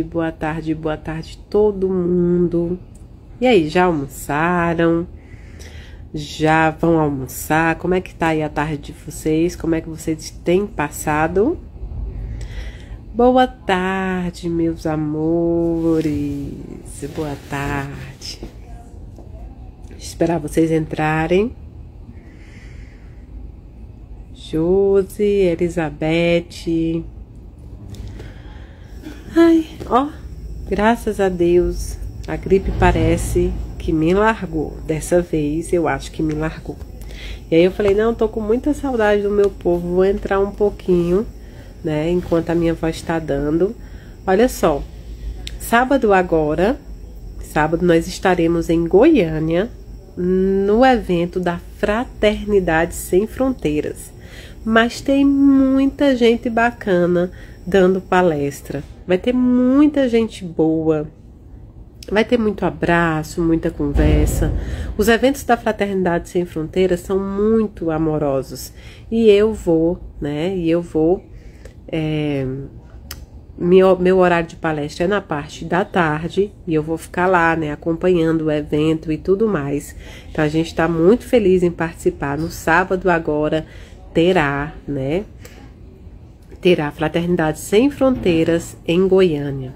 boa tarde todo mundo. E aí, já almoçaram? Já vão almoçar? Como é que tá aí a tarde de vocês? Como é que vocês têm passado? Boa tarde, meus amores. Boa tarde. Esperar vocês entrarem. Josi, Elizabeth. Ai, ó, graças a Deus, a gripe parece que me largou. Dessa vez, eu acho que me largou. E aí eu falei, não, tô com muita saudade do meu povo, vou entrar um pouquinho, né, enquanto a minha voz tá dando. Olha só, sábado nós estaremos em Goiânia, no evento da Fraternidade Sem Fronteiras. Mas tem muita gente bacana dando palestra. Vai ter muita gente boa. Vai ter muito abraço, muita conversa. Os eventos da Fraternidade Sem Fronteiras são muito amorosos. E eu vou, né? Meu horário de palestra é na parte da tarde. E eu vou ficar lá, né? Acompanhando o evento e tudo mais. Então a gente está muito feliz em participar. No sábado agora terá Fraternidade Sem Fronteiras em Goiânia.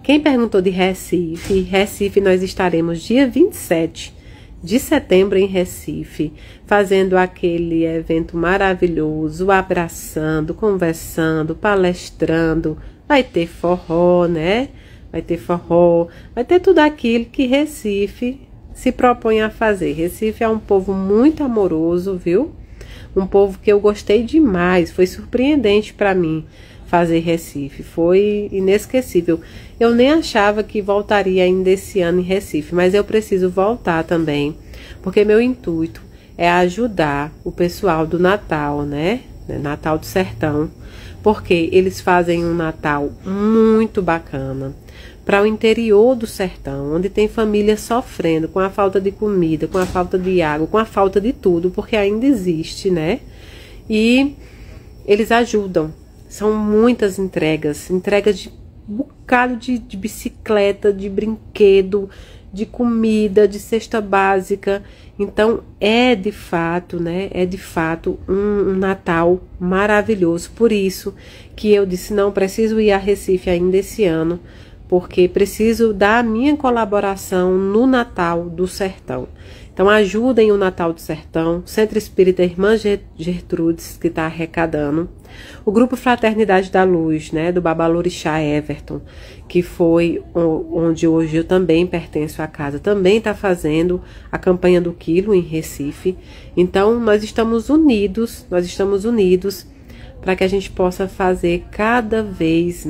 Quem perguntou de Recife, nós estaremos dia 27 de setembro em Recife, fazendo aquele evento maravilhoso, abraçando, conversando, palestrando. Vai ter forró, né? Vai ter tudo aquilo que Recife se propõe a fazer. Recife é um povo muito amoroso, viu? Um povo que eu gostei demais, foi surpreendente para mim fazer Recife, foi inesquecível. Eu nem achava que voltaria ainda esse ano em Recife, mas eu preciso voltar também, porque meu intuito é ajudar o pessoal do Natal, né? Natal do Sertão, porque eles fazem um Natal muito bacana para o interior do sertão, onde tem família sofrendo com a falta de comida, com a falta de água, com a falta de tudo, porque ainda existe, né? E eles ajudam. São muitas entregas de bocado de bicicleta, de brinquedo, de comida, de cesta básica. Então, é de fato, né? É de fato um Natal maravilhoso. Por isso que eu disse, não, preciso ir a Recife ainda esse ano, porque preciso dar a minha colaboração no Natal do Sertão. Então, ajudem o Natal do Sertão, Centro Espírita Irmã Gertrudes, que está arrecadando. O Grupo Fraternidade da Luz, né, do Babalorixá Everton, que foi onde hoje eu também pertenço à casa, também está fazendo a campanha do quilo em Recife. Então, nós estamos unidos para que a gente possa fazer cada vez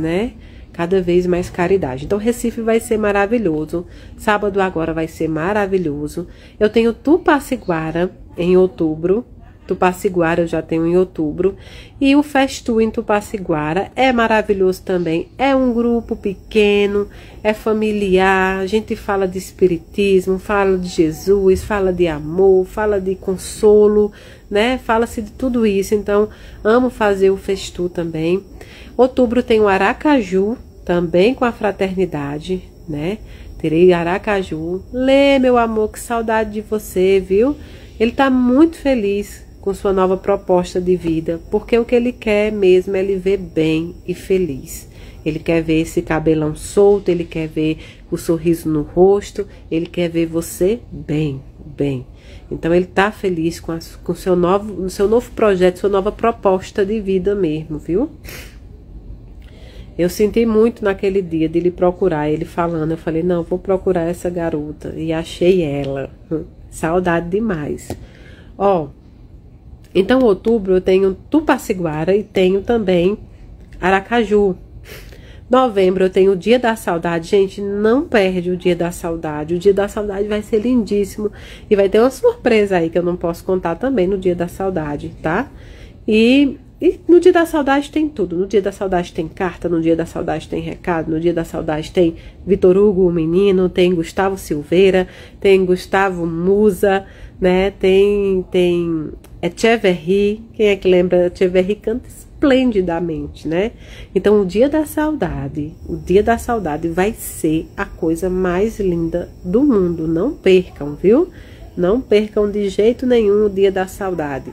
mais caridade. Então, Recife vai ser maravilhoso. Sábado agora vai ser maravilhoso. Eu tenho Tupaciguara em outubro. Tupaciguara eu já tenho em outubro. E o Festu em Tupaciguara é maravilhoso também. É um grupo pequeno, é familiar. A gente fala de espiritismo, fala de Jesus, fala de amor, fala de consolo, né? Fala-se de tudo isso. Então, amo fazer o Festu também. Outubro tem o Aracaju, também com a fraternidade, né? Terei Aracaju. Lê, meu amor, que saudade de você, viu? Ele tá muito feliz com sua nova proposta de vida, porque o que ele quer mesmo é lhe ver bem e feliz. Ele quer ver esse cabelão solto, ele quer ver o sorriso no rosto, ele quer ver você bem. Então ele tá feliz com o seu novo projeto, sua nova proposta de vida mesmo, viu? Eu senti muito naquele dia de lhe procurar, ele falando, eu falei, não, vou procurar essa garota, e achei ela. Saudade demais. Ó, então outubro eu tenho Tupaciguara e tenho também Aracaju. Novembro eu tenho o Dia da Saudade. Gente, não perde o Dia da Saudade. O Dia da Saudade vai ser lindíssimo. E vai ter uma surpresa aí que eu não posso contar também no Dia da Saudade, tá? E no Dia da Saudade tem tudo. No Dia da Saudade tem carta, no Dia da Saudade tem recado, no Dia da Saudade tem Vitor Hugo, o menino, tem Gustavo Silveira, tem Gustavo Musa, né? Tem Etcheverry. Quem é que lembra? Etcheverry canta esplendidamente, né? Então, o Dia da Saudade vai ser a coisa mais linda do mundo. Não percam, viu? Não percam de jeito nenhum o Dia da Saudade,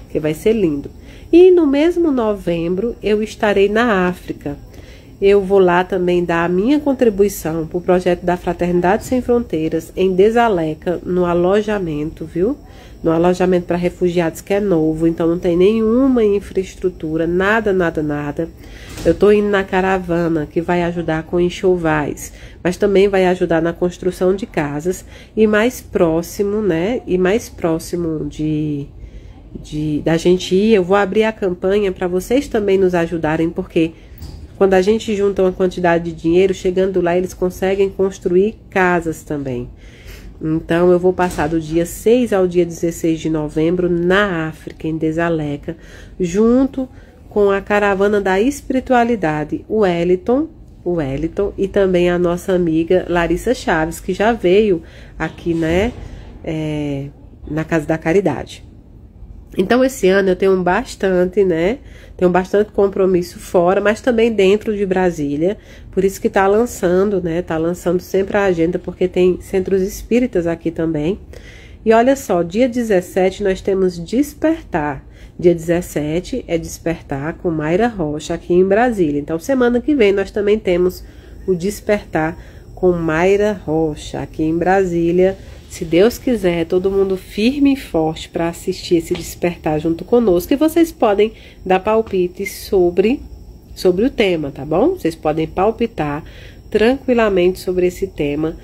que vai ser lindo. E no mesmo novembro, eu estarei na África. Eu vou lá também dar a minha contribuição para o projeto da Fraternidade Sem Fronteiras em Desaleca, no alojamento, viu? No alojamento para refugiados que é novo, então não tem nenhuma infraestrutura, nada. Eu estou indo na caravana que vai ajudar com enxovais, mas também vai ajudar na construção de casas e mais próximo, né? E mais próximo da gente ir, eu vou abrir a campanha para vocês também nos ajudarem, porque quando a gente junta uma quantidade de dinheiro, chegando lá, eles conseguem construir casas também. Então, eu vou passar do dia 6 ao dia 16 de novembro na África, em Desaleca, junto com a caravana da espiritualidade, o Wellington e também a nossa amiga Larissa Chaves, que já veio aqui, né, na Casa da Caridade. Então, esse ano eu tenho bastante, né? Tenho bastante compromisso fora, mas também dentro de Brasília. Por isso que tá lançando, né? Tá lançando sempre a agenda, porque tem centros espíritas aqui também. E olha só, dia 17 nós temos Despertar. Dia 17 é Despertar com Mayra Rocha aqui em Brasília. Então, semana que vem nós também temos o Despertar com Mayra Rocha aqui em Brasília. Se Deus quiser, todo mundo firme e forte para assistir esse despertar junto conosco. E vocês podem dar palpites sobre o tema, tá bom? Vocês podem palpitar tranquilamente sobre esse tema,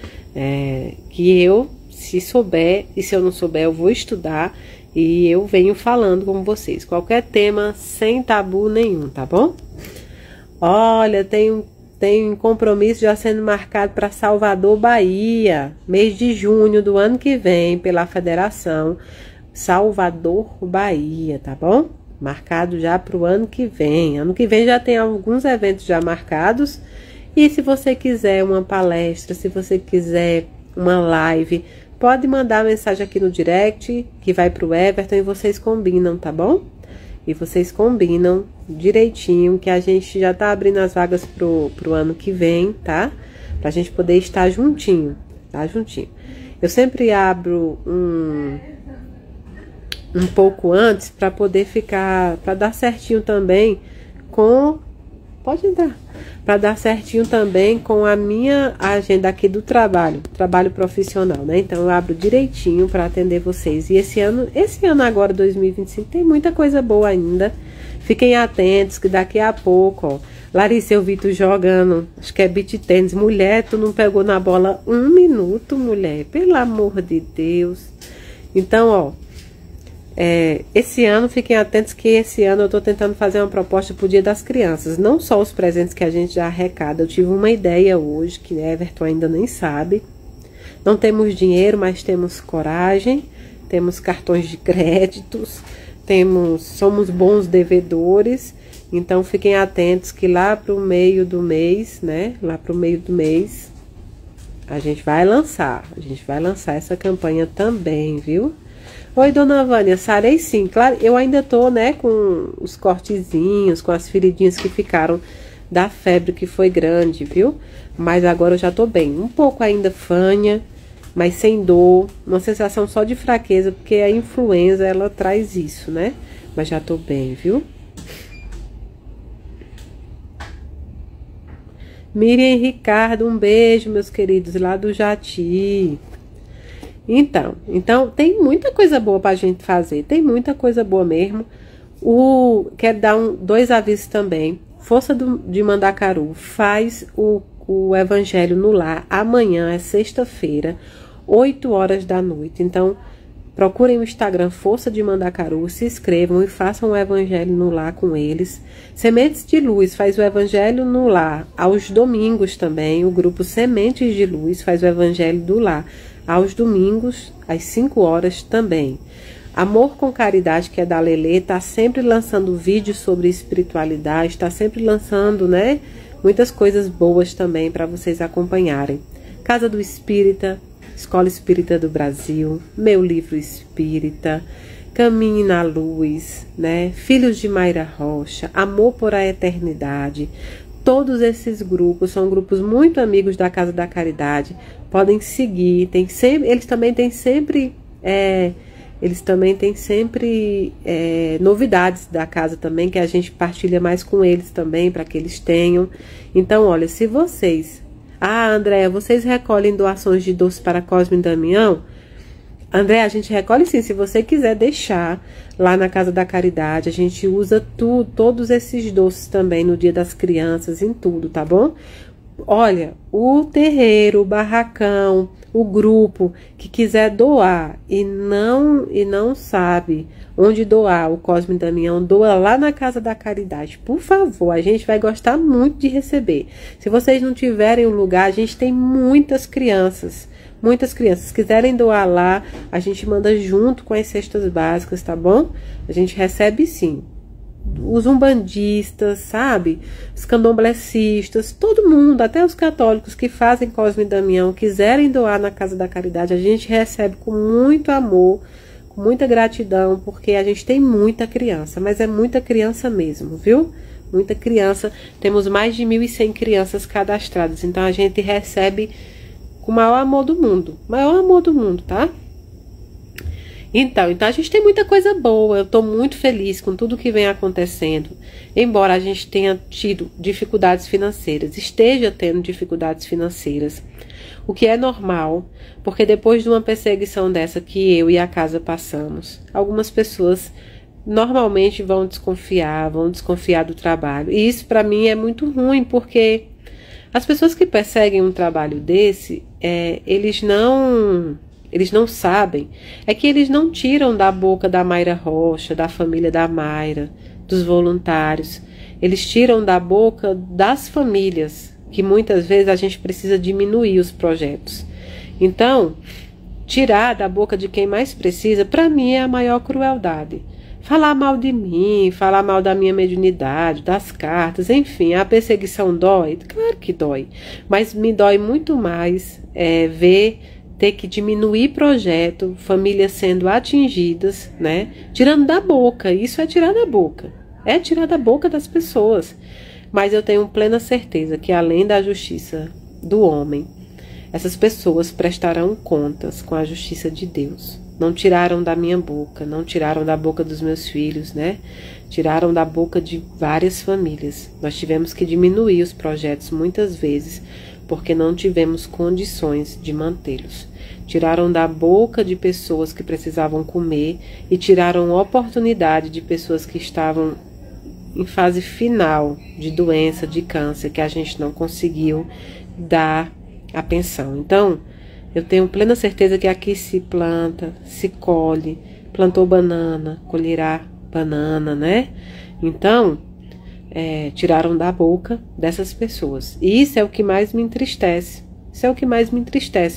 que eu, se souber, e se eu não souber, eu vou estudar e eu venho falando com vocês. Qualquer tema, sem tabu nenhum, tá bom? Olha, tem compromisso já sendo marcado para Salvador, Bahia, mês de junho do ano que vem, pela Federação Salvador, Bahia, tá bom? Marcado já para o ano que vem. Ano que vem já tem alguns eventos já marcados. E se você quiser uma palestra, se você quiser uma live, pode mandar mensagem aqui no direct, que vai para o Everton e vocês combinam, tá bom? E vocês combinam direitinho, que a gente já tá abrindo as vagas pro ano que vem, tá? Pra gente poder estar juntinho, tá? Juntinho. Eu sempre abro um pouco antes para poder ficar, para dar certinho também com... Pode entrar. Para dar certinho também com a minha agenda aqui do trabalho profissional, né? Então eu abro direitinho para atender vocês. E esse ano agora, 2025, tem muita coisa boa ainda. Fiquem atentos que daqui a pouco, ó, Larissa, eu vi tu jogando, acho que é beach tênis. Mulher, tu não pegou na bola 1 minuto, mulher, pelo amor de Deus. Então, ó, esse ano, fiquem atentos que esse ano eu tô tentando fazer uma proposta pro Dia das Crianças. Não só os presentes que a gente já arrecada. Eu tive uma ideia hoje, que Everton ainda nem sabe. Não temos dinheiro, mas temos coragem. Temos cartões de créditos. Somos bons devedores. Então, fiquem atentos que lá pro meio do mês, né? Lá pro meio do mês, a gente vai lançar. Essa campanha também, viu? Oi, dona Vânia, sarei sim. Claro, eu ainda tô, né, com os cortezinhos, com as feridinhas que ficaram da febre que foi grande, viu? Mas agora eu já tô bem. Um pouco ainda fanha, mas sem dor. Uma sensação só de fraqueza, porque a influenza, ela traz isso, né? Mas já tô bem, viu? Miriam e Ricardo, um beijo, meus queridos, lá do Jati. Então tem muita coisa boa pra gente fazer, tem muita coisa boa mesmo. Quero dar 2 avisos também. Força de Mandacaru faz o Evangelho no Lar. Amanhã é sexta-feira, 8 horas da noite. Então, procurem o Instagram Força de Mandacaru, se inscrevam e façam o Evangelho no Lar com eles. Sementes de Luz faz o Evangelho no Lar aos domingos também. O grupo Sementes de Luz faz o Evangelho do Lar aos domingos, às 5 horas também. Amor com Caridade, que é da Lelê, está sempre lançando vídeos sobre espiritualidade, está sempre lançando, né, muitas coisas boas também para vocês acompanharem. Casa do Espírita, Escola Espírita do Brasil, Meu Livro Espírita, Caminhe na Luz, né? Filhos de Mayra Rocha, Amor por a Eternidade. Todos esses grupos são grupos muito amigos da Casa da Caridade. Podem seguir. Eles também têm sempre novidades da casa também, que a gente partilha mais com eles também, para que eles tenham. Então, olha, se vocês... Andréa, vocês recolhem doações de doce para Cosme e Damião? André, a gente recolhe sim, se você quiser deixar lá na Casa da Caridade, a gente usa todos esses doces também no Dia das Crianças, em tudo, tá bom? Olha, o terreiro, o barracão, o grupo que quiser doar e não sabe onde doar o Cosme e Damião, doa lá na Casa da Caridade, por favor, a gente vai gostar muito de receber. Se vocês não tiverem um lugar, a gente tem muitas crianças. Se quiserem doar lá, a gente manda junto com as cestas básicas, tá bom? A gente recebe sim. Os umbandistas, sabe? Os candomblecistas, todo mundo, até os católicos que fazem Cosme e Damião, quiserem doar na Casa da Caridade, a gente recebe com muito amor, com muita gratidão, porque a gente tem muita criança, mas é muita criança mesmo, viu? Muita criança, temos mais de 1.100 crianças cadastradas, então a gente recebe com o maior amor do mundo, tá? Então a gente tem muita coisa boa, eu tô muito feliz com tudo que vem acontecendo, embora a gente tenha tido dificuldades financeiras, esteja tendo dificuldades financeiras, o que é normal, porque depois de uma perseguição dessa que eu e a casa passamos, algumas pessoas normalmente vão desconfiar do trabalho, e isso para mim é muito ruim, porque as pessoas que perseguem um trabalho desse, eles não sabem, é que eles não tiram da boca da Mayra Rocha, da família da Mayra, dos voluntários, eles tiram da boca das famílias, que muitas vezes a gente precisa diminuir os projetos. Então, tirar da boca de quem mais precisa, para mim é a maior crueldade. Falar mal de mim, falar mal da minha mediunidade, das cartas, enfim, a perseguição dói? Claro que dói, mas me dói muito mais ver ter que diminuir projeto, famílias sendo atingidas, né? Tirando da boca, isso é tirar da boca, das pessoas. Mas eu tenho plena certeza que além da justiça do homem, essas pessoas prestarão contas com a justiça de Deus. Não tiraram da minha boca, não tiraram da boca dos meus filhos, né? Tiraram da boca de várias famílias. Nós tivemos que diminuir os projetos muitas vezes, porque não tivemos condições de mantê-los. Tiraram da boca de pessoas que precisavam comer e tiraram oportunidade de pessoas que estavam em fase final de doença, de câncer, que a gente não conseguiu dar a pensão. Então, eu tenho plena certeza que aqui se planta, se colhe, plantou banana, colherá banana, né? Então, tiraram da boca dessas pessoas. E isso é o que mais me entristece.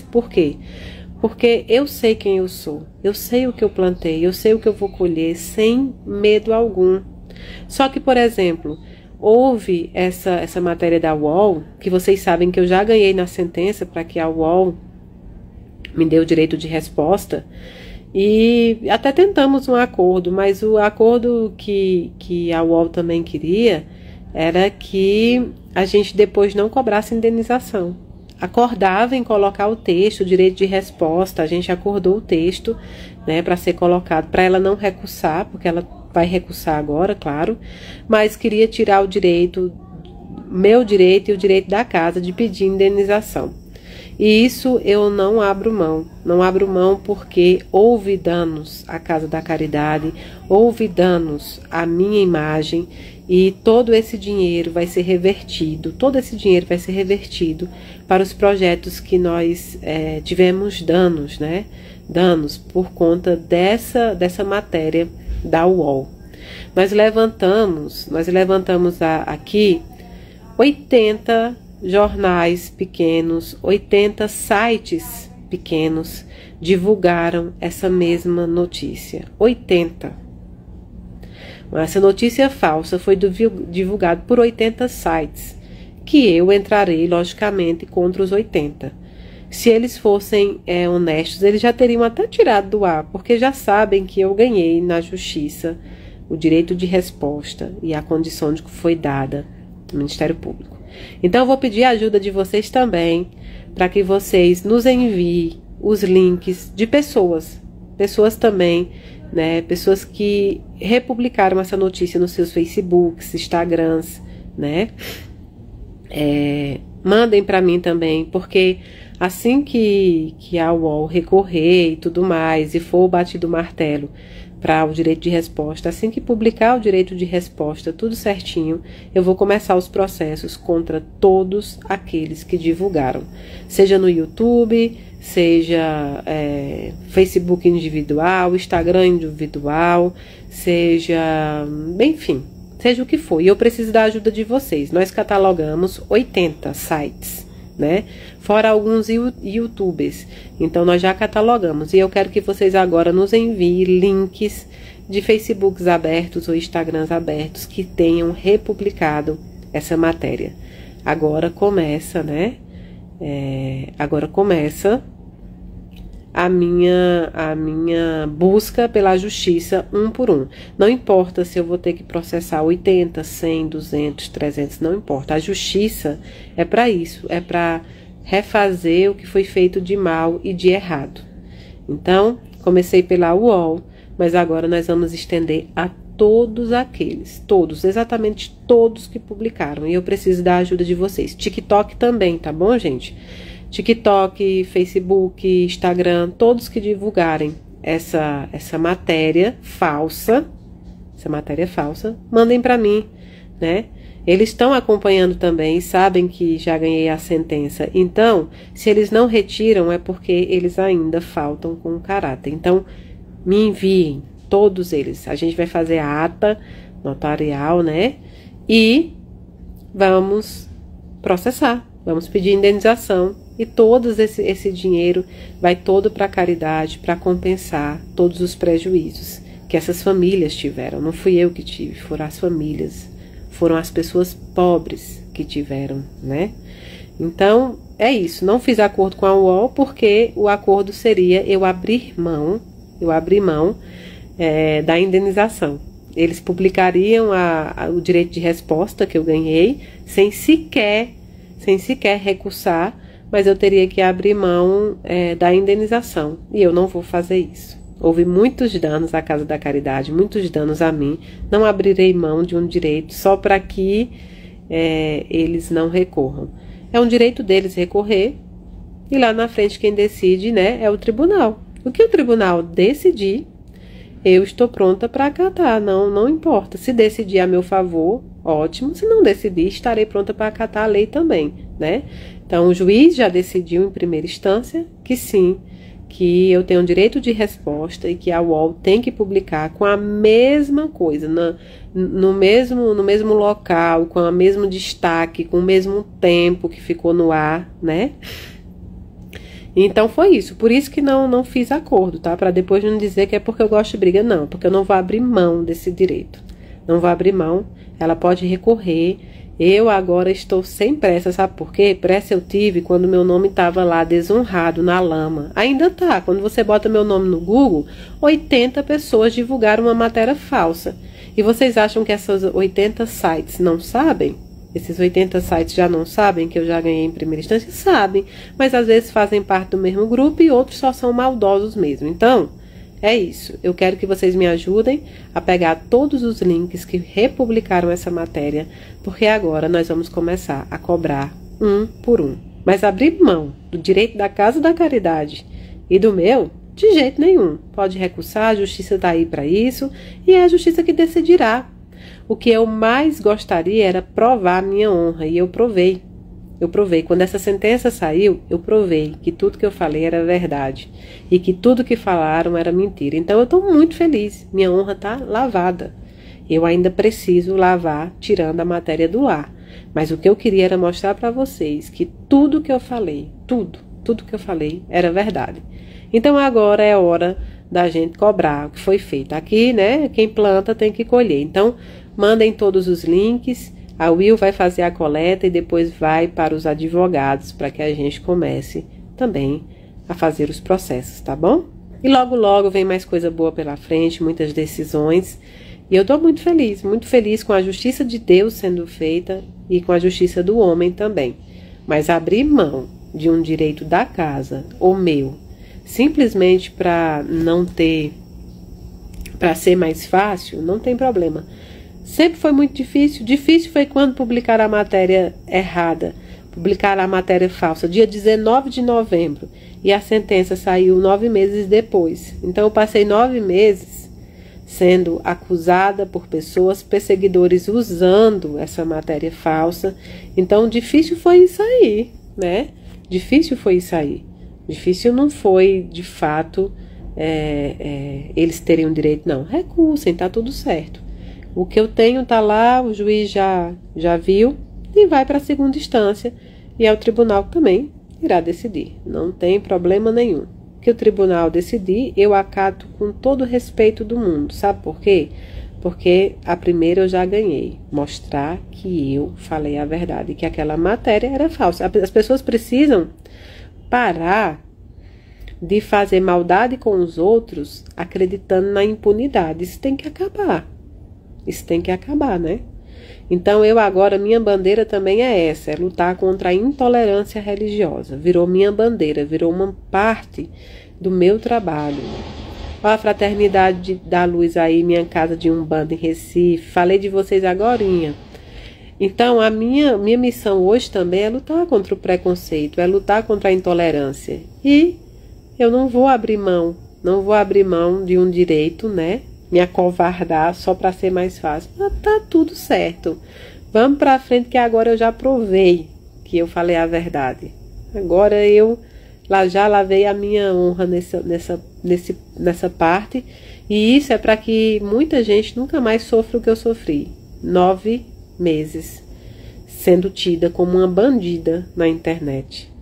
Por quê? Porque eu sei quem eu sou, eu sei o que eu plantei, eu sei o que eu vou colher sem medo algum. Só que, por exemplo, houve essa matéria da UOL, que vocês sabem que eu já ganhei na sentença para que a UOL me deu o direito de resposta, e até tentamos um acordo, mas o acordo que a UOL também queria era que a gente depois não cobrasse indenização. Acordava em colocar o texto, o direito de resposta, a gente acordou o texto, né, para ser colocado, para ela não recursar, porque ela vai recursar agora, claro, mas queria tirar o direito, meu direito e o direito da casa de pedir indenização. E isso eu não abro mão porque houve danos à Casa da Caridade, houve danos à minha imagem e todo esse dinheiro vai ser revertido, para os projetos que nós tivemos danos, né? Danos por conta dessa matéria da UOL. Nós levantamos aqui 80 jornais pequenos, 80 sites pequenos divulgaram essa mesma notícia. 80. Essa notícia falsa foi divulgada por 80 sites, que eu entrarei, logicamente, contra os 80. Se eles fossem honestos, eles já teriam até tirado do ar, porque já sabem que eu ganhei na justiça o direito de resposta e a condição de que foi dada no Ministério Público. Então, eu vou pedir a ajuda de vocês também, para que vocês nos enviem os links de pessoas também, né, pessoas que republicaram essa notícia nos seus Facebooks, Instagrams, né, mandem para mim também, porque assim que a UOL recorrer e tudo mais, e for batido o martelo para o direito de resposta, assim que publicar o direito de resposta, tudo certinho, eu vou começar os processos contra todos aqueles que divulgaram, seja no YouTube, seja Facebook individual, Instagram individual, seja, enfim, seja o que for. E eu preciso da ajuda de vocês. Nós catalogamos 80 sites, né? Fora alguns YouTubers. Então, nós já catalogamos. E eu quero que vocês agora nos enviem links de Facebooks abertos ou Instagrams abertos que tenham republicado essa matéria. Agora começa, né? Agora começa a minha busca pela justiça um por um. Não importa se eu vou ter que processar 80, 100, 200, 300, não importa. A justiça é para isso, é para refazer o que foi feito de mal e de errado. Então, comecei pela UOL, mas agora nós vamos estender a todos aqueles, todos, exatamente todos que publicaram. E eu preciso da ajuda de vocês. TikTok também, tá bom, gente? TikTok, Facebook, Instagram, todos que divulgarem essa matéria falsa, mandem para mim, né? Eles estão acompanhando também, sabem que já ganhei a sentença. Então, se eles não retiram, é porque eles ainda faltam com caráter. Então, me enviem, todos eles. A gente vai fazer a ata notarial, né? E vamos processar, vamos pedir indenização. E todo esse dinheiro vai todo para a caridade, para compensar todos os prejuízos que essas famílias tiveram. Não fui eu que tive, foram as famílias, foram as pessoas pobres que tiveram, né? Então, é isso. Não fiz acordo com a UOL porque o acordo seria eu abrir mão da indenização. Eles publicariam o direito de resposta que eu ganhei sem sequer recursar, mas eu teria que abrir mão da indenização, e eu não vou fazer isso. Houve muitos danos à Casa da Caridade, muitos danos a mim, não abrirei mão de um direito só para que eles não recorram. É um direito deles recorrer, e lá na frente quem decide, né, é o tribunal. O que o tribunal decidir, eu estou pronta para acatar, não importa. Se decidir a meu favor, ótimo. Se não decidir, estarei pronta para acatar a lei também, né? Então, o juiz já decidiu em primeira instância que sim, que eu tenho direito de resposta e que a UOL tem que publicar com a mesma coisa, no mesmo local, com o mesmo destaque, com o mesmo tempo que ficou no ar, né? Então foi isso, por isso que não fiz acordo, tá? Para depois não dizer que é porque eu gosto de briga, não, porque eu não vou abrir mão desse direito. Não vou abrir mão, ela pode recorrer. Eu agora estou sem pressa, sabe por quê? Pressa eu tive quando meu nome estava lá desonrado na lama. Ainda tá, quando você bota meu nome no Google, 80 pessoas divulgaram uma matéria falsa. E vocês acham que essas 80 sites não sabem? Esses 80 sites já não sabem que eu já ganhei em primeira instância? Sabem, mas às vezes fazem parte do mesmo grupo e outros só são maldosos mesmo. Então, é isso. Eu quero que vocês me ajudem a pegar todos os links que republicaram essa matéria, porque agora nós vamos começar a cobrar um por um. Mas abrir mão do direito da Casa da Caridade e do meu, de jeito nenhum. Pode recursar, a justiça está aí para isso, e é a justiça que decidirá. O que eu mais gostaria era provar a minha honra, e eu provei. Quando essa sentença saiu, eu provei que tudo que eu falei era verdade e que tudo que falaram era mentira. Então eu estou muito feliz, minha honra está lavada. Eu ainda preciso lavar, tirando a matéria do ar. Mas o que eu queria era mostrar para vocês que tudo que eu falei, tudo que eu falei era verdade. Então agora é hora da gente cobrar o que foi feito. Aqui, né, quem planta tem que colher. Então mandem todos os links. A Will vai fazer a coleta e depois vai para os advogados para que a gente comece também a fazer os processos, tá bom? E logo, logo vem mais coisa boa pela frente, muitas decisões. E eu estou muito feliz com a justiça de Deus sendo feita e com a justiça do homem também. Mas abrir mão de um direito da casa, ou meu, simplesmente para não ter, para ser mais fácil, não tem problema. Sempre foi muito difícil. Difícil foi quando publicaram a matéria errada, publicaram a matéria falsa, dia 19 de novembro. E a sentença saiu 9 meses depois. Então eu passei 9 meses sendo acusada por pessoas, perseguidores, usando essa matéria falsa. Então difícil foi isso aí, né? Difícil foi isso aí. Difícil não foi, de fato, eles terem um direito, não. Recursem, tá tudo certo. O que eu tenho tá lá, o juiz já viu e vai para a segunda instância. E é o tribunal também irá decidir. Não tem problema nenhum. Que o tribunal decidir, eu acato com todo o respeito do mundo. Sabe por quê? Porque a primeira eu já ganhei. Mostrar que eu falei a verdade, que aquela matéria era falsa. As pessoas precisam parar de fazer maldade com os outros acreditando na impunidade. Isso tem que acabar. Isso tem que acabar, né? Então eu agora, minha bandeira também é essa, é lutar contra a intolerância religiosa. Virou minha bandeira, virou uma parte do meu trabalho. Olha a Fraternidade da Luz aí, minha casa de Umbanda em Recife. Falei de vocês agorinha. Então a minha missão hoje também é lutar contra o preconceito, é lutar contra a intolerância. E eu não vou abrir mão de um direito, né? Me acovardar só para ser mais fácil. Mas tá tudo certo. Vamos para frente que agora eu já provei que eu falei a verdade. Agora eu já lavei a minha honra nessa parte. E isso é para que muita gente nunca mais sofra o que eu sofri. 9 meses sendo tida como uma bandida na internet.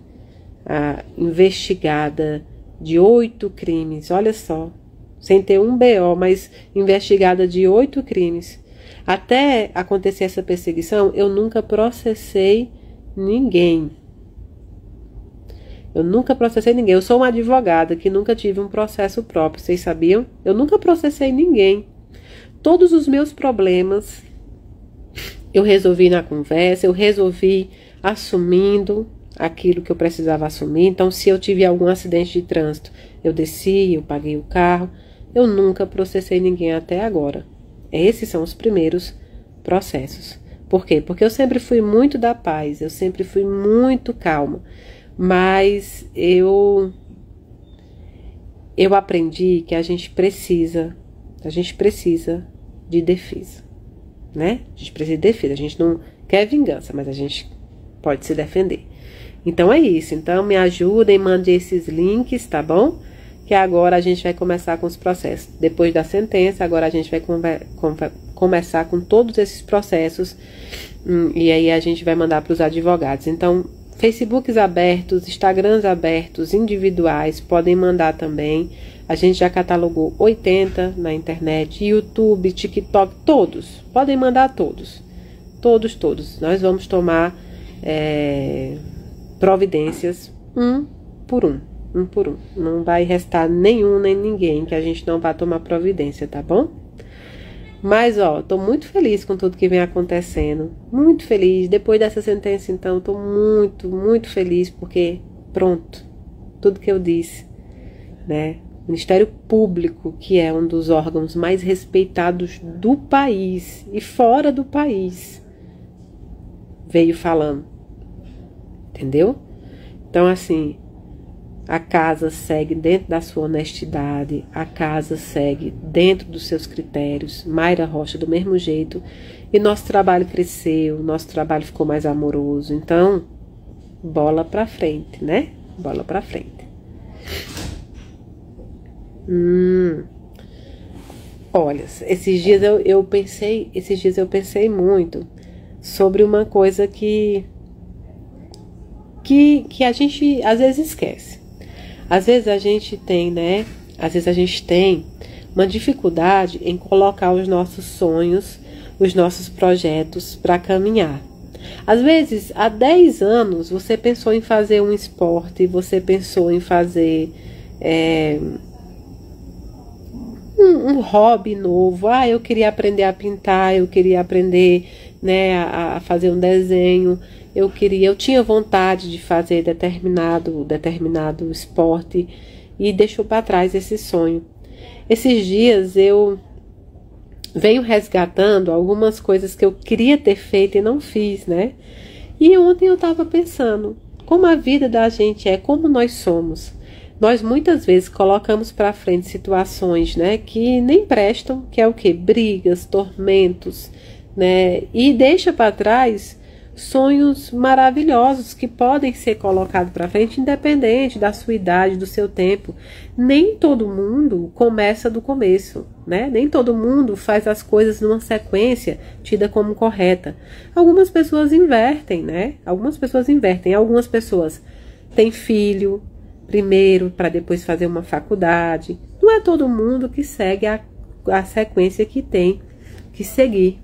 Investigada de 8 crimes. Olha só. Sem ter um BO, mas investigada de 8 crimes. Até acontecer essa perseguição, eu nunca processei ninguém. Eu sou uma advogada que nunca tive um processo próprio, vocês sabiam? Eu nunca processei ninguém. Todos os meus problemas eu resolvi na conversa, eu resolvi assumindo aquilo que eu precisava assumir. Então, se eu tive algum acidente de trânsito, eu desci, eu paguei o carro. Eu nunca processei ninguém até agora. Esses são os primeiros processos. Por quê? Porque eu sempre fui muito da paz, eu sempre fui muito calma. Mas eu aprendi que a gente precisa de defesa, né? A gente precisa de defesa, a gente não quer vingança, mas a gente pode se defender. Então é isso, então me ajudem, mandem esses links, tá bom? Que agora a gente vai começar com os processos. Depois da sentença, agora a gente vai começar com todos esses processos. E aí a gente vai mandar para os advogados. Então, Facebooks abertos, Instagrams abertos, individuais, podem mandar também. A gente já catalogou 80 na internet, YouTube, TikTok, todos. Podem mandar todos. Todos. Nós vamos tomar providências um por um. Não vai restar nenhum nem ninguém que a gente não vai tomar providência, tá bom? Mas, tô muito feliz com tudo que vem acontecendo. Muito feliz. Depois dessa sentença, então, tô muito, muito feliz porque, pronto, tudo que eu disse, né? O Ministério Público, que é um dos órgãos mais respeitados do país e fora do país, veio falando. Entendeu? Então, assim, a casa segue dentro da sua honestidade, a casa segue dentro dos seus critérios, Mayra Rocha do mesmo jeito, e nosso trabalho cresceu, nosso trabalho ficou mais amoroso. Então, bola pra frente, né? Bola pra frente. Olha, esses dias eu pensei muito sobre uma coisa que a gente às vezes esquece. Às vezes a gente tem, né? Às vezes a gente tem uma dificuldade em colocar os nossos sonhos, os nossos projetos para caminhar. Às vezes, há 10 anos, você pensou em fazer um esporte, você pensou em fazer um hobby novo. Ah, eu queria aprender a pintar, eu queria aprender, né, a fazer um desenho. Eu tinha vontade de fazer determinado esporte e deixou para trás esse sonho. Esses dias eu venho resgatando algumas coisas que eu queria ter feito e não fiz, né? E ontem eu estava pensando como a vida da gente é, como nós somos. Nós muitas vezes colocamos para frente situações, né, que nem prestam, que é o quê? Brigas, tormentos, né? E deixa para trás sonhos maravilhosos que podem ser colocados para frente, independente da sua idade, do seu tempo. Nem todo mundo começa do começo, né? Nem todo mundo faz as coisas numa sequência tida como correta. Algumas pessoas invertem, né? Algumas pessoas têm filho primeiro para depois fazer uma faculdade. Não é todo mundo que segue a sequência que tem que seguir.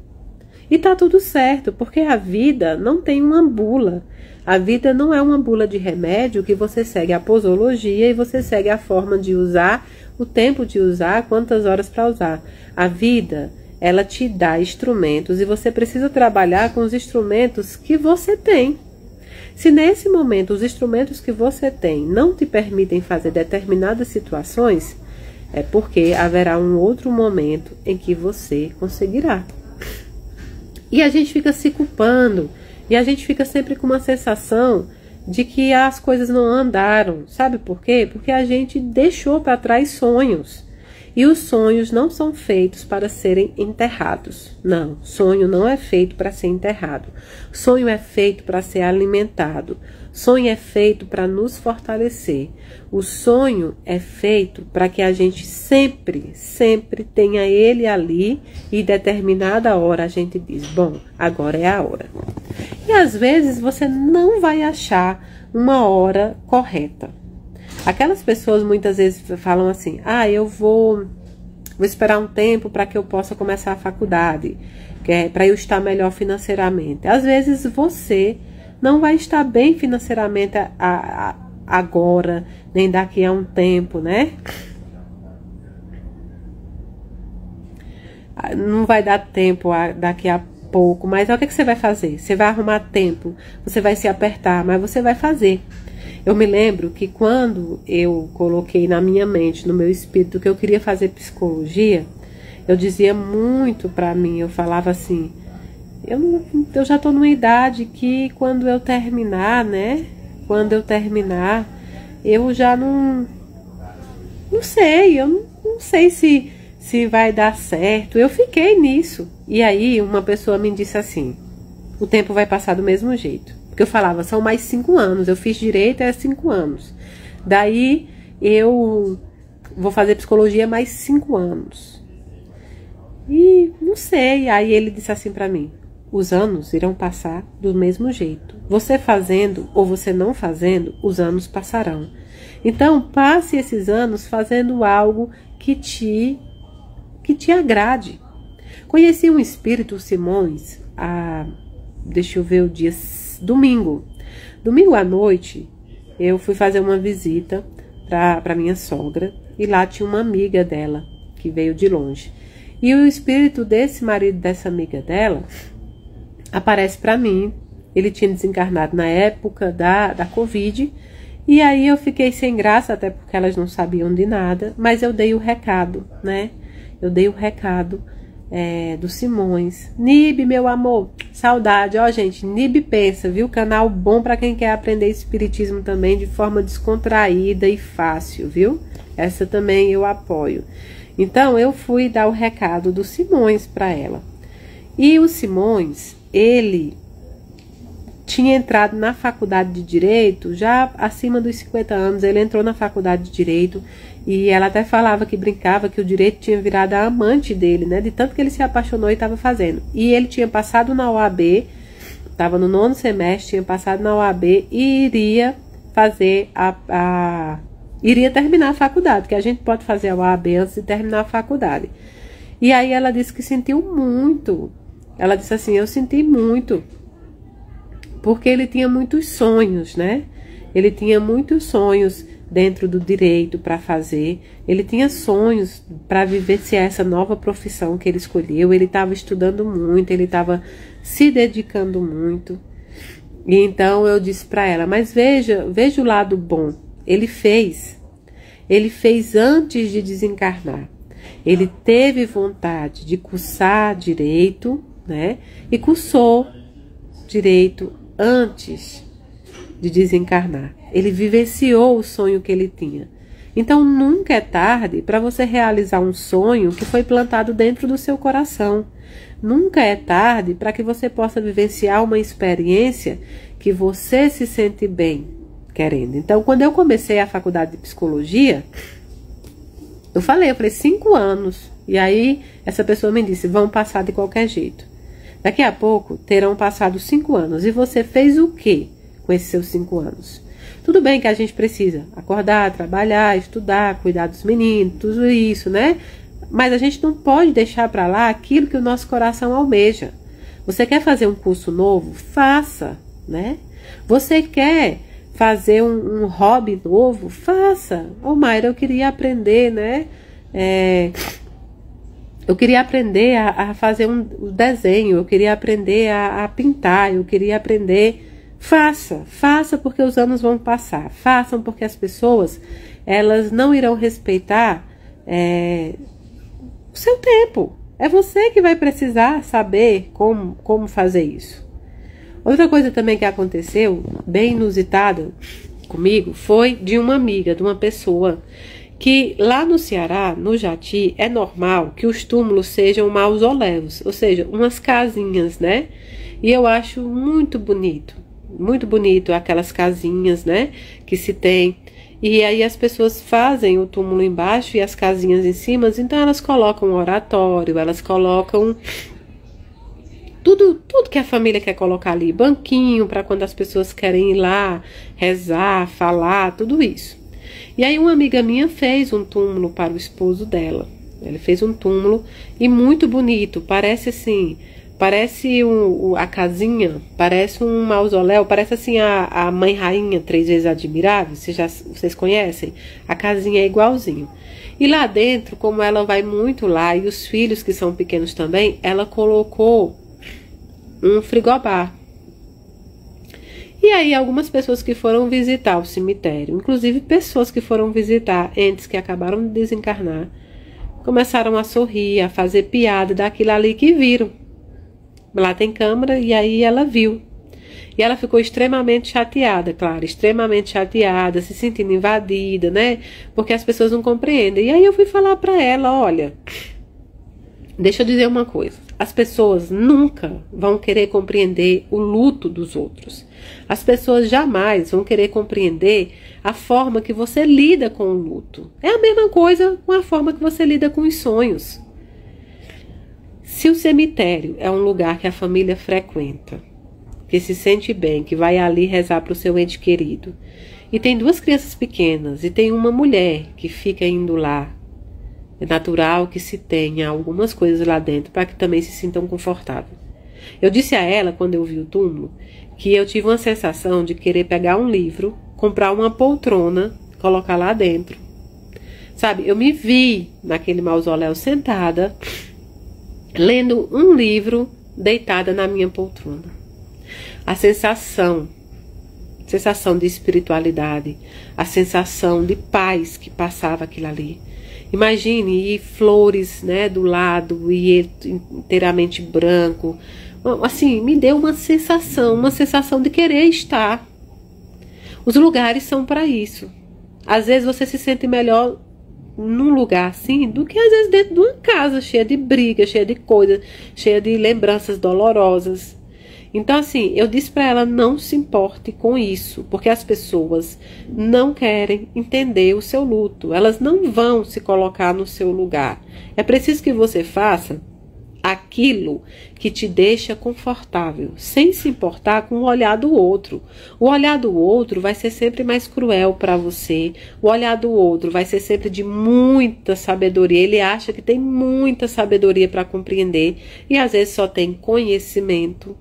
E tá tudo certo, porque a vida não tem uma bula. A vida não é uma bula de remédio que você segue a posologia e você segue a forma de usar, o tempo de usar, quantas horas para usar. A vida, ela te dá instrumentos e você precisa trabalhar com os instrumentos que você tem. Se nesse momento os instrumentos que você tem não te permitem fazer determinadas situações, é porque haverá um outro momento em que você conseguirá. E a gente fica se culpando, e a gente fica sempre com uma sensação de que as coisas não andaram. Sabe por quê? Porque a gente deixou para trás sonhos. E os sonhos não são feitos para serem enterrados. Não, sonho não é feito para ser enterrado. Sonho é feito para ser alimentado. Sonho é feito para nos fortalecer. O sonho é feito para que a gente sempre tenha ele ali e determinada hora a gente diz, bom, agora é a hora. E às vezes você não vai achar uma hora correta. Aquelas pessoas muitas vezes falam assim, eu vou esperar um tempo para que eu possa começar a faculdade, que é para eu estar melhor financeiramente. Às vezes você não vai estar bem financeiramente agora, nem daqui a um tempo, né? Não vai dar tempo daqui a pouco, mas o que você vai fazer? Você vai arrumar tempo, você vai se apertar, mas você vai fazer. Eu me lembro que quando eu coloquei na minha mente, no meu espírito, que eu queria fazer psicologia, eu dizia muito pra mim, eu falava assim, eu já tô numa idade que quando eu terminar, né? Quando eu terminar, eu já não sei, eu não sei se vai dar certo. Eu fiquei nisso. E aí uma pessoa me disse assim, o tempo vai passar do mesmo jeito. Porque eu falava, são mais 5 anos, eu fiz direito, 5 anos. Daí eu vou fazer psicologia mais 5 anos. E não sei, aí ele disse assim pra mim, os anos irão passar do mesmo jeito. Você fazendo ou você não fazendo, os anos passarão. Então, passe esses anos fazendo algo que te agrade. Conheci um espírito, o Simões, deixa eu ver o dia, domingo. Domingo à noite, eu fui fazer uma visita para minha sogra, e lá tinha uma amiga dela, que veio de longe. E o espírito desse marido dessa amiga dela aparece para mim. Ele tinha desencarnado na época da Covid, e aí eu fiquei sem graça, até porque elas não sabiam de nada, mas eu dei o recado, né? Eu dei o recado do Simões. Nib, meu amor, saudade. Ó, gente, Nib Pensa, viu? Canal bom para quem quer aprender espiritismo também de forma descontraída e fácil, viu? Essa também eu apoio. Então, eu fui dar o recado do Simões para ela. E o Simões, ele tinha entrado na faculdade de Direito, já acima dos 50 anos, ele entrou na faculdade de Direito, e ela até falava que brincava que o Direito tinha virado a amante dele, né, de tanto que ele se apaixonou e estava fazendo. E ele tinha passado na OAB, estava no 9º semestre, tinha passado na OAB e iria fazer iria terminar a faculdade, que a gente pode fazer a OAB antes de terminar a faculdade. E aí ela disse que sentiu muito. Ela disse assim, eu senti muito. porque ele tinha muitos sonhos, né? Ele tinha muitos sonhos dentro do direito para fazer. Ele tinha sonhos para vivenciar essa nova profissão que ele escolheu. Ele estava estudando muito, ele estava se dedicando muito. E então eu disse para ela, mas veja o lado bom. Ele fez antes de desencarnar. Ele teve vontade de cursar direito, né? E cursou direito antes de desencarnar. Ele vivenciou o sonho que ele tinha. Então nunca é tarde para você realizar um sonho que foi plantado dentro do seu coração. Nunca é tarde para que você possa vivenciar uma experiência que você se sente bem querendo. Então, quando eu comecei a faculdade de psicologia, eu falei 5 anos. E aí, essa pessoa me disse, vão passar de qualquer jeito. Daqui a pouco, terão passado 5 anos. E você fez o quê com esses seus 5 anos? Tudo bem que a gente precisa acordar, trabalhar, estudar, cuidar dos meninos, tudo isso, né? Mas a gente não pode deixar para lá aquilo que o nosso coração almeja. Você quer fazer um curso novo? Faça, né? Você quer fazer um hobby novo? Faça. Ô, Mayra, eu queria aprender, né? Eu queria aprender a fazer um desenho, eu queria aprender a pintar, eu queria aprender... Faça porque os anos vão passar. Façam porque as pessoas, elas não irão respeitar o seu tempo. É você que vai precisar saber como fazer isso. Outra coisa também que aconteceu, bem inusitada comigo, foi de uma amiga, de uma pessoa que lá no Ceará, no Jati, é normal que os túmulos sejam mausoléus, ou seja, umas casinhas, né? E eu acho muito bonito aquelas casinhas, né, que se tem. E aí as pessoas fazem o túmulo embaixo e as casinhas em cima, então elas colocam um oratório, elas colocam tudo que a família quer colocar ali, banquinho para quando as pessoas querem ir lá rezar, falar, tudo isso. E aí uma amiga minha fez um túmulo para o esposo dela. Ela fez um túmulo e muito bonito, parece assim, parece a casinha, parece um mausoléu, parece assim a mãe rainha 3 vezes admirável, vocês conhecem? A casinha é igualzinho. E lá dentro, como ela vai muito lá, e os filhos que são pequenos também, ela colocou um frigobar. E aí algumas pessoas que foram visitar o cemitério, inclusive pessoas que foram visitar entes que acabaram de desencarnar, começaram a sorrir, a fazer piada daquilo ali que viram. Lá tem câmera e aí ela viu. E ela ficou extremamente chateada, claro, extremamente chateada, se sentindo invadida, né? Porque as pessoas não compreendem. E aí eu fui falar pra ela, olha, deixa eu dizer uma coisa. As pessoas nunca vão querer compreender o luto dos outros. As pessoas jamais vão querer compreender a forma que você lida com o luto. É a mesma coisa com a forma que você lida com os sonhos. Se o cemitério é um lugar que a família frequenta, que se sente bem, que vai ali rezar para o seu ente querido, e tem 2 crianças pequenas, e tem uma mulher que fica indo lá, é natural que se tenha algumas coisas lá dentro para que também se sintam confortáveis. Eu disse a ela, quando eu vi o túmulo, que eu tive uma sensação de querer pegar um livro, comprar uma poltrona, colocar lá dentro. Sabe, eu me vi naquele mausoléu sentada, lendo um livro, deitada na minha poltrona. A sensação de espiritualidade, a sensação de paz que passava aquilo ali. Imagine, e flores, né, do lado, e inteiramente branco. Assim, me deu uma sensação de querer estar. Os lugares são para isso. Às vezes você se sente melhor num lugar assim, do que às vezes dentro de uma casa cheia de briga, cheia de coisas, cheia de lembranças dolorosas. Então assim, eu disse para ela, não se importe com isso, porque as pessoas não querem entender o seu luto, elas não vão se colocar no seu lugar. É preciso que você faça aquilo que te deixa confortável, sem se importar com o olhar do outro. O olhar do outro vai ser sempre mais cruel para você. O olhar do outro vai ser sempre de muita sabedoria. Ele acha que tem muita sabedoria para compreender e às vezes só tem conhecimento.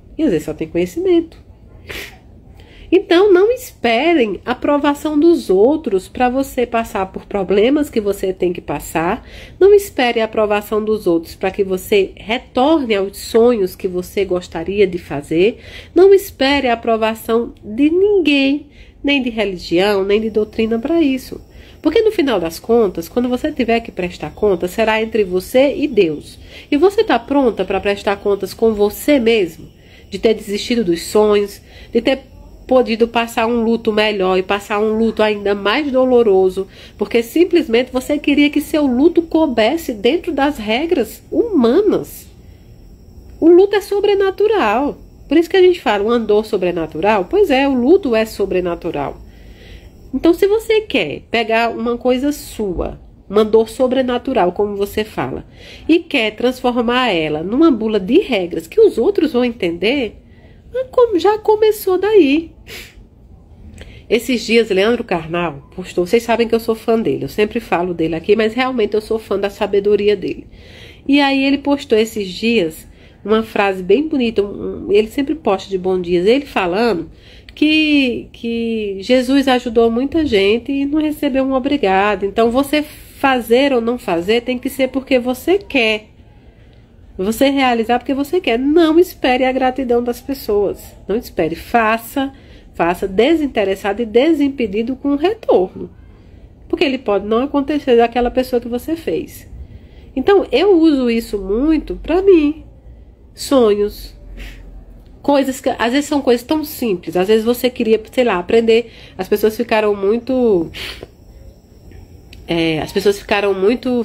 Então, não esperem a aprovação dos outros para você passar por problemas que você tem que passar. Não espere a aprovação dos outros para que você retorne aos sonhos que você gostaria de fazer. Não espere a aprovação de ninguém, nem de religião, nem de doutrina para isso. Porque no final das contas, quando você tiver que prestar contas, será entre você e Deus. E você está pronta para prestar contas com você mesmo? De ter desistido dos sonhos, de ter podido passar um luto melhor e passar um luto ainda mais doloroso, porque simplesmente você queria que seu luto coubesse dentro das regras humanas. O luto é sobrenatural. Por isso que a gente fala um andor sobrenatural. Pois é, o luto é sobrenatural. Então, se você quer pegar uma coisa sua, uma dor sobrenatural, como você fala, e quer transformar ela numa bula de regras que os outros vão entender, já começou daí. Esses dias, Leandro Carnal postou, vocês sabem que eu sou fã dele, eu sempre falo dele aqui, mas realmente eu sou fã da sabedoria dele. E aí ele postou esses dias uma frase bem bonita, ele sempre posta de bom dias, ele falando que Jesus ajudou muita gente e não recebeu um obrigado. Então você fazer ou não fazer tem que ser porque você quer. Você realizar porque você quer. Não espere a gratidão das pessoas. Não espere. Faça desinteressado e desimpedido com retorno. Porque ele pode não acontecer daquela pessoa que você fez. Então, eu uso isso muito para mim. Sonhos. Coisas que, às vezes, são coisas tão simples. Às vezes você queria, sei lá, aprender. As pessoas ficaram muito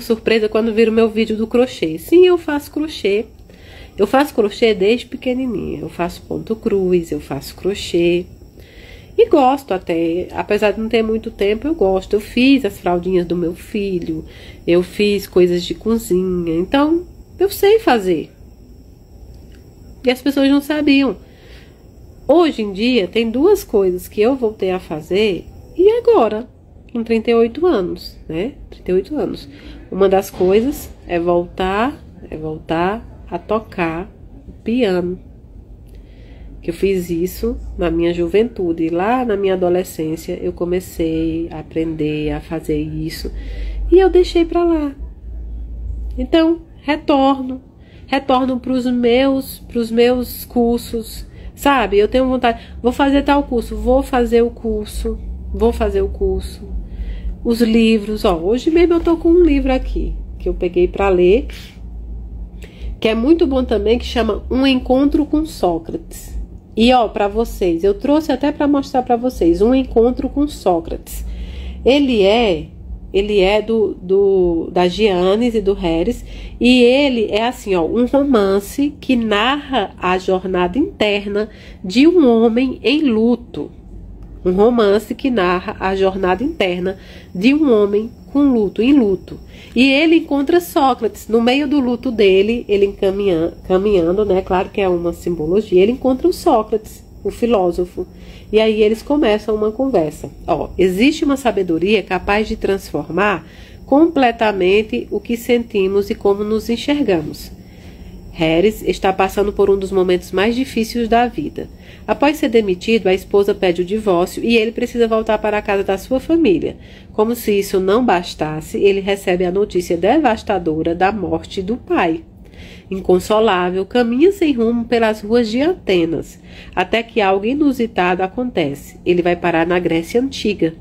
surpresas quando viram meu vídeo do crochê. Sim, eu faço crochê. Eu faço crochê desde pequenininha. Eu faço ponto cruz, eu faço crochê. E gosto até. Apesar de não ter muito tempo, eu gosto. Eu fiz as fraldinhas do meu filho. Eu fiz coisas de cozinha. Então, eu sei fazer. E as pessoas não sabiam. Hoje em dia, tem duas coisas que eu voltei a fazer. E agora, com 38 anos, né? 38 anos. Uma das coisas é voltar a tocar o piano. Que eu fiz isso na minha juventude. Lá na minha adolescência, eu comecei a aprender a fazer isso. E eu deixei pra lá. Então, retorno para os meus cursos, sabe? Eu tenho vontade, vou fazer tal curso, vou fazer o curso. Os livros, ó, hoje mesmo eu tô com um livro aqui, que eu peguei para ler, que é muito bom também, que chama Um Encontro com Sócrates. E ó, para vocês, eu trouxe até para mostrar para vocês, Um Encontro com Sócrates. Ele é da Giannis e do Harris, e ele é assim, ó, um romance que narra a jornada interna de um homem em luto. Um romance que narra a jornada interna de um homem em luto. E ele encontra Sócrates no meio do luto dele, ele caminhando, né? Claro que é uma simbologia, ele encontra o Sócrates, o filósofo. E aí eles começam uma conversa. Ó, existe uma sabedoria capaz de transformar completamente o que sentimos e como nos enxergamos. Harris está passando por um dos momentos mais difíceis da vida. Após ser demitido, a esposa pede o divórcio e ele precisa voltar para a casa da sua família. Como se isso não bastasse, ele recebe a notícia devastadora da morte do pai. Inconsolável, caminha sem rumo pelas ruas de Atenas, até que algo inusitado acontece. Ele vai parar na Grécia Antiga.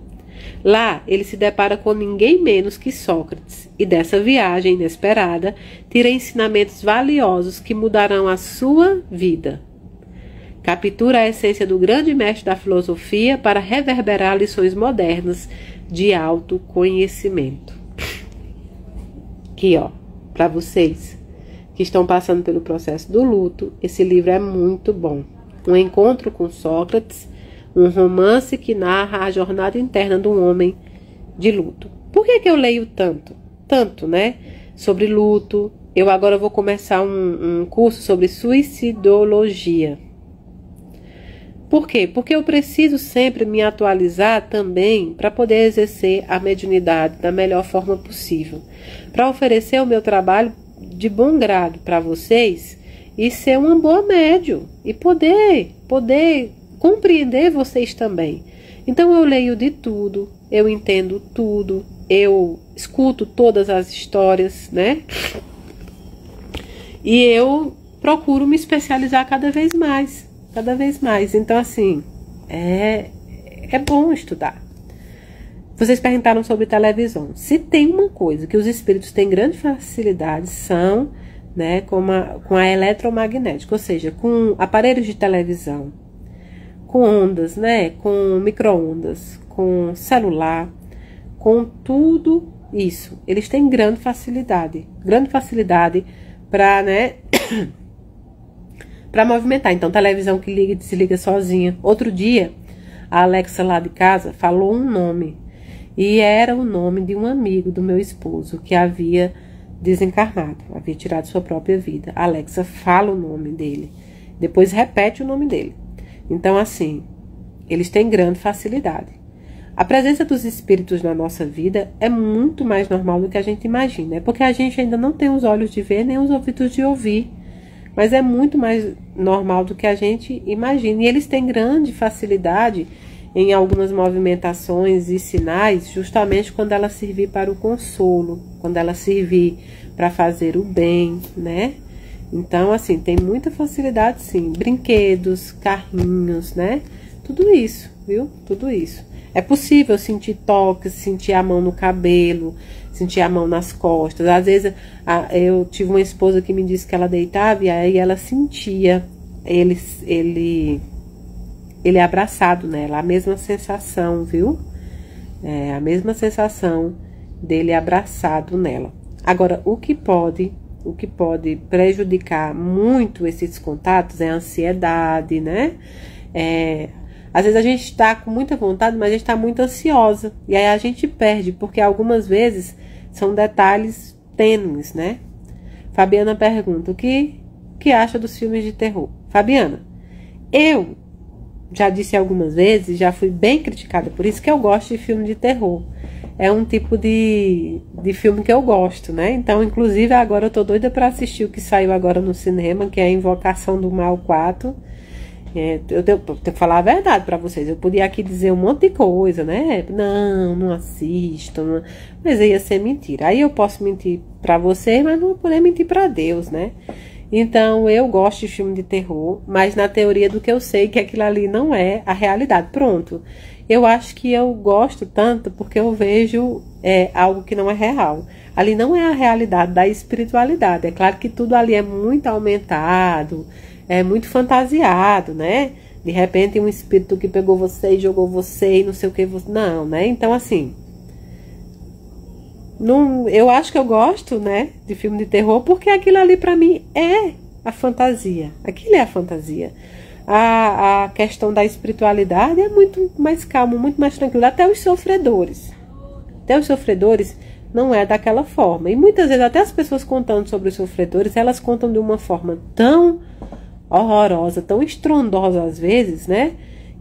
Lá, ele se depara com ninguém menos que Sócrates, e dessa viagem inesperada, tira ensinamentos valiosos que mudarão a sua vida. Captura a essência do grande mestre da filosofia para reverberar lições modernas de autoconhecimento. Aqui, ó, para vocês que estão passando pelo processo do luto, esse livro é muito bom. Um Encontro com Sócrates, um romance que narra a jornada interna de um homem de luto. Por que eu leio tanto? Tanto, né? Sobre luto. Eu agora vou começar um curso sobre suicidologia. Por quê? Porque eu preciso sempre me atualizar também para poder exercer a mediunidade da melhor forma possível. Para oferecer o meu trabalho de bom grado para vocês e ser uma boa médium e poder compreender vocês também. Então eu leio de tudo, eu entendo tudo, eu escuto todas as histórias, né? E eu procuro me especializar cada vez mais, cada vez mais. Então, assim, é bom estudar. Vocês perguntaram sobre televisão. Se tem uma coisa que os espíritos têm grande facilidade, são, né, com a eletromagnética, ou seja, com aparelhos de televisão, com ondas, né, com micro-ondas, com celular, com tudo isso. Eles têm grande facilidade para, né, para movimentar. Então, televisão que liga e desliga sozinha. Outro dia, a Alexa lá de casa falou um nome. E era o nome de um amigo do meu esposo que havia desencarnado, havia tirado sua própria vida. A Alexa fala o nome dele, depois repete o nome dele. Então, assim, eles têm grande facilidade. A presença dos espíritos na nossa vida é muito mais normal do que a gente imagina. É porque a gente ainda não tem os olhos de ver, nem os ouvidos de ouvir. Mas é muito mais normal do que a gente imagina. E eles têm grande facilidade em algumas movimentações e sinais, justamente quando ela servir para o consolo, quando ela servir para fazer o bem, né? Então, assim, tem muita facilidade, sim. Brinquedos, carrinhos, né? Tudo isso, viu? Tudo isso. É possível sentir toques, sentir a mão no cabelo, sentir a mão nas costas. Às vezes, eu tive uma esposa que me disse que ela deitava e aí ela sentia ele abraçado nela, a mesma sensação, viu? A mesma sensação dele abraçado nela. Agora, o que pode prejudicar muito esses contatos é a ansiedade, né? Às vezes a gente está com muita vontade, mas a gente está muito ansiosa. E aí a gente perde, porque algumas vezes são detalhes tênues, né? Fabiana pergunta, o que acha dos filmes de terror? Fabiana, eu já disse algumas vezes, já fui bem criticada por isso, que eu gosto de filme de terror. É um tipo de filme que eu gosto, né? Então, inclusive, agora eu tô doida para assistir o que saiu agora no cinema, que é a Invocação do Mal 4. Eu tenho que falar a verdade para vocês. Eu podia aqui dizer um monte de coisa, né? Não assisto. Não... Mas ia ser mentira. Aí eu posso mentir para vocês, mas não vou poder mentir para Deus, né? Então, eu gosto de filme de terror, mas na teoria do que eu sei que aquilo ali não é a realidade. Pronto. Eu acho que eu gosto tanto porque eu vejo algo que não é real. Ali não é a realidade da espiritualidade. É claro que tudo ali é muito aumentado, é muito fantasiado, né? De repente, um espírito que pegou você e jogou você e não sei o que. Não, né? Então, assim... Não, eu acho que eu gosto, né, de filme de terror, porque aquilo ali pra mim é a fantasia. Aquilo é a fantasia. A questão da espiritualidade é muito mais calmo, muito mais tranquilo. Até os sofredores não é daquela forma. E muitas vezes até as pessoas contando sobre os sofredores, elas contam de uma forma tão horrorosa, tão estrondosa às vezes, né?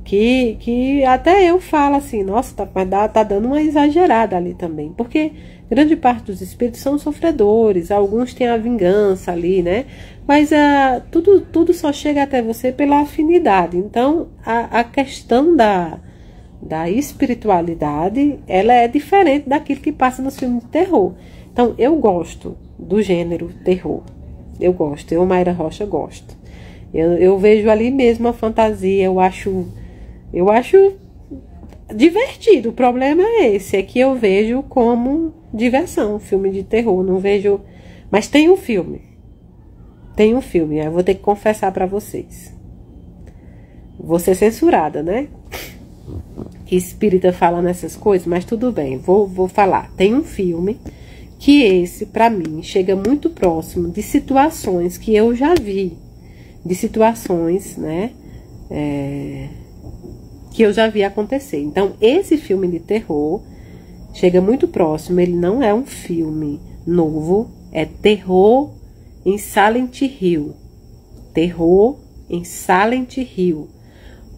Que até eu falo assim, nossa, tá dando uma exagerada ali também. Porque grande parte dos espíritos são sofredores, alguns têm a vingança ali, né? Mas tudo só chega até você pela afinidade. Então, a questão da espiritualidade, ela é diferente daquilo que passa nos filmes de terror. Então, eu gosto do gênero terror. Eu gosto, eu, Mayra Rocha, gosto. Eu vejo ali mesmo a fantasia, eu acho divertido. O problema é esse, é que eu vejo como diversão, filme de terror, não vejo... Mas tem um filme, eu vou ter que confessar pra vocês. Vou ser censurada, né? Que espírita fala nessas coisas, mas tudo bem, vou falar. Tem um filme que esse, pra mim, chega muito próximo de situações que eu já vi. De situações, né? Que eu já vi acontecer. Então, esse filme de terror chega muito próximo. Ele não é um filme novo, é Terror em Silent Hill. Terror em Silent Hill.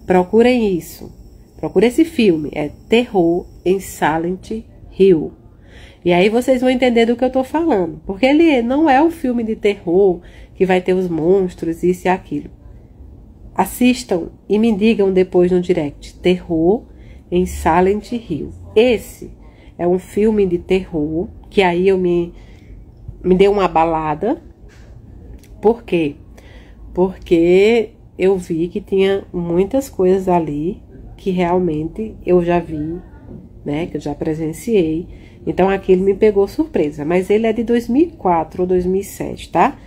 Procurem isso. Procurem esse filme. É Terror em Silent Hill. E aí vocês vão entender do que eu tô falando. Porque ele não é um filme de terror que vai ter os monstros, isso e aquilo. Assistam e me digam depois no direct. Terror em Silent Hill. Esse é um filme de terror que aí eu me deu uma abalada. Por quê? Porque eu vi que tinha muitas coisas ali que realmente eu já vi, né? Que eu já presenciei. Então aquilo me pegou surpresa. Mas ele é de 2004 ou 2007, tá?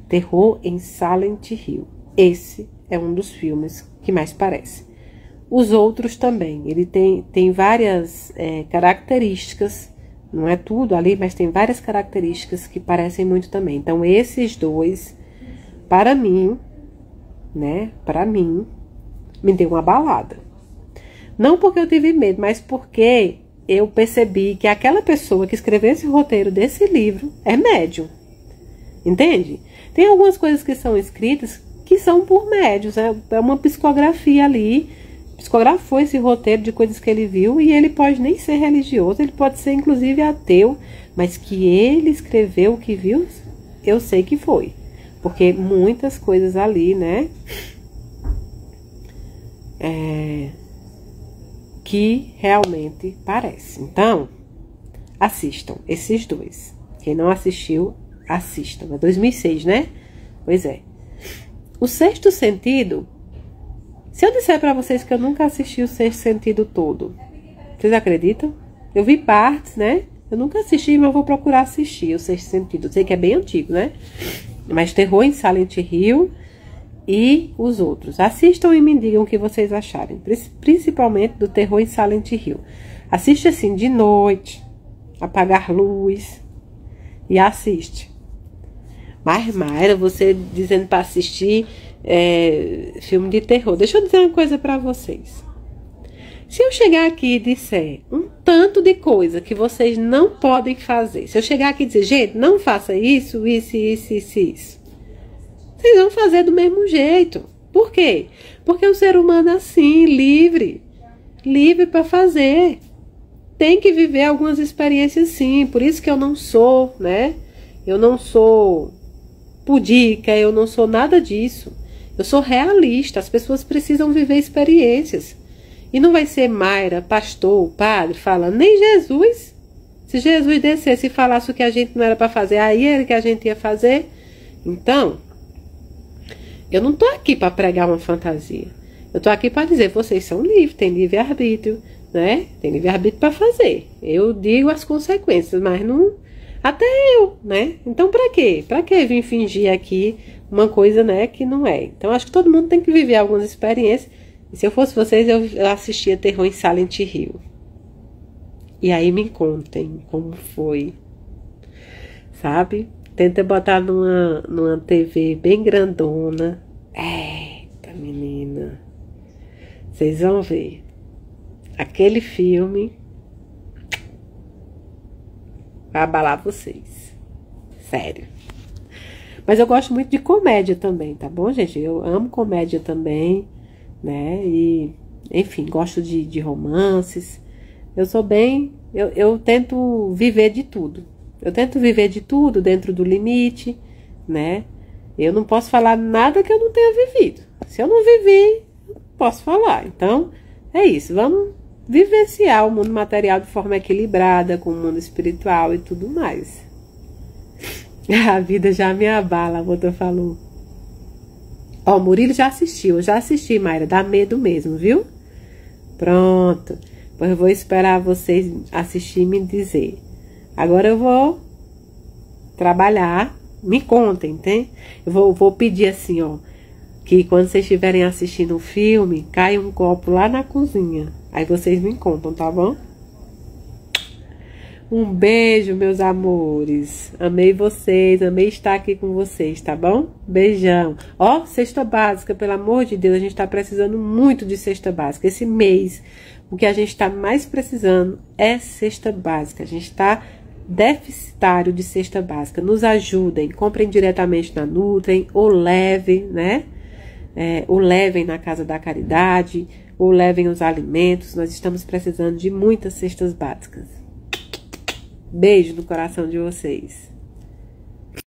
Terror em Silent Hill. Esse é um dos filmes que mais parece. Os outros também. Ele tem várias características. Não é tudo ali, mas tem várias características que parecem muito também. Então esses dois, para mim, né? Para mim, me deu uma abalada. Não porque eu tive medo, mas porque eu percebi que aquela pessoa que escreveu esse roteiro desse livro é médium. Entende? Tem algumas coisas que são escritas que são por médios. É uma psicografia ali. Psicografou esse roteiro de coisas que ele viu e ele pode nem ser religioso, ele pode ser inclusive ateu, mas que ele escreveu o que viu, eu sei que foi. Porque muitas coisas ali, né? Que realmente parece. Então, assistam esses dois. Quem não assistiu, assistam. É 2006, né? Pois é. O Sexto Sentido, se eu disser pra vocês que eu nunca assisti o Sexto Sentido todo, vocês acreditam? Eu vi partes, né? Eu nunca assisti, mas vou procurar assistir o Sexto Sentido. Sei que é bem antigo, né? Mas Terror em Silent Hill e os outros. Assistam e me digam o que vocês acharem. Principalmente do Terror em Silent Hill. Assiste assim de noite, apagar luz e assiste. Mas, Mayra, você dizendo para assistir filme de terror. Deixa eu dizer uma coisa para vocês. Se eu chegar aqui e disser um tanto de coisa que vocês não podem fazer. Se eu chegar aqui e dizer, gente, não faça isso, isso. Vocês vão fazer do mesmo jeito. Por quê? Porque o ser humano é assim, livre. Livre para fazer. Tem que viver algumas experiências sim. Por isso que eu não sou, né? Eu não sou pudica, eu não sou nada disso. Eu sou realista. As pessoas precisam viver experiências. E não vai ser Mayra, pastor, padre, falando, nem Jesus. Se Jesus descesse e falasse o que a gente não era para fazer, aí era que a gente ia fazer. Então, eu não tô aqui para pregar uma fantasia. Eu tô aqui para dizer, vocês são livres, tem livre-arbítrio, né? Tem livre-arbítrio para fazer. Eu digo as consequências, mas não... Até eu, né? Então, para quê? Para que vir fingir aqui uma coisa, né, que não é? Então, acho que todo mundo tem que viver algumas experiências. E se eu fosse vocês, eu assistia Terror em Silent Hill. E aí me contem como foi. Sabe? Tenta botar numa TV bem grandona. Eita, menina. Vocês vão ver. Aquele filme vai abalar vocês. Sério. Mas eu gosto muito de comédia também, tá bom, gente? Eu amo comédia também, né? E, enfim, gosto de romances. Eu sou bem... Eu tento viver de tudo. Eu tento viver de tudo dentro do limite, né? Eu não posso falar nada que eu não tenha vivido. Se eu não vivi, posso falar. Então, é isso. Vamos vivenciar o mundo material de forma equilibrada, com o mundo espiritual e tudo mais. A vida já me abala, a moça falou. Ó, o Murilo já assistiu. Eu já assisti, Mayra. Dá medo mesmo, viu? Pronto. Pois eu vou esperar vocês assistir e me dizer. Agora eu vou trabalhar. Me contem, tem? Eu vou pedir assim, ó. Que quando vocês estiverem assistindo o filme, cai um copo lá na cozinha. Aí vocês me contam, tá bom? Um beijo, meus amores. Amei vocês, amei estar aqui com vocês, tá bom? Beijão. Ó, cesta básica, pelo amor de Deus, a gente tá precisando muito de cesta básica. Esse mês, o que a gente tá mais precisando é cesta básica. A gente tá deficitário de cesta básica. Nos ajudem, comprem diretamente na Nutrem, ou levem, né? Ou levem na Casa da Caridade, ou levem os alimentos. Nós estamos precisando de muitas cestas básicas. Beijo no coração de vocês.